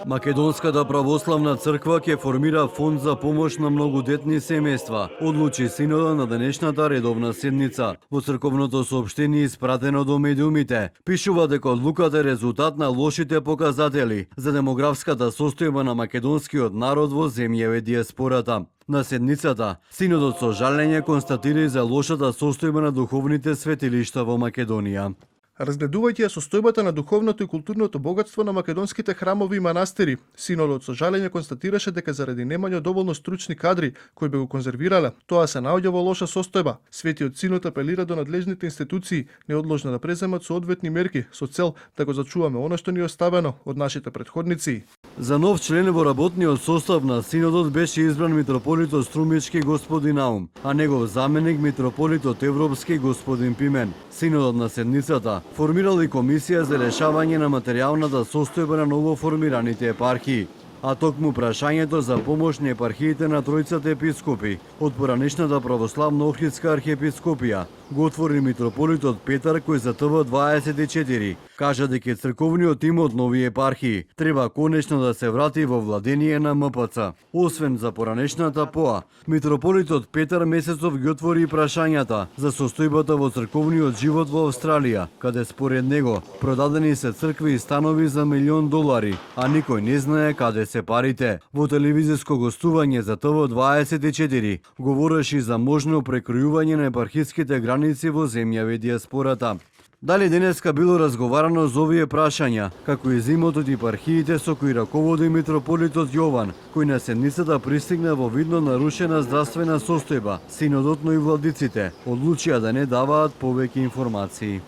Македонската православна црква ќе формира фонд за помош на многодетни семејства, одлучи синода на денешната редовна седница. Во црковното соопштение испратено до медиумите, пишува дека одлуката е резултат на лошите показатели за демографската состојба на македонскиот народ во земјаве диаспората. На седницата, синодот со жалење констатира за лошата состојба на духовните светилишта во Македонија. Разгледувајќи ја состојбата на духовното и културното богатство на македонските храмови и манастири, синодот со жалење констатираше дека заради немање доволно стручни кадри кои би го конзервирале, тоа се наоѓа во лоша состојба. Светиот синод апелира до надлежните институции неодложно да преземат соодветни мерки со цел да го зачуваме она што ни е оставено од нашите претходници. За нов член во работниот состав на синодот беше избран митрополитот Струмички господин Наум, а негов заменик митрополитот Европски господин Пимен. Синодот на седницата формирал и комисија за решавање на материјалната состојба на новоформираните епархии, а токму прашањето за помош на епархиите на тројцата епископи од поранешната православна Охридска архиепископија го отвори митрополитот Петар, кој за ТВ24 кажа дека црковниот тим од нови епархии треба конечно да се врати во владение на МПЦ. Освен за поранешната ПОА, митрополитот Петар Месецов ги отвори и прашањата за состојбата во црковниот живот во Австралија, каде според него продадени се цркви и станови за $1.000.000, а никој не знае каде се парите. Во телевизиско гостување за ТВ24 говореше за можно прекројување на епархиските граници во земјаве диаспората. Дали денеска било разговарано за овие прашања, како и за имотот и епархиите со кои раководи митрополитот Јован, кој на седницата пристигна во видно нарушена здравствена состојба, синодот, но и владиците одлучија да не даваат повеќе информации.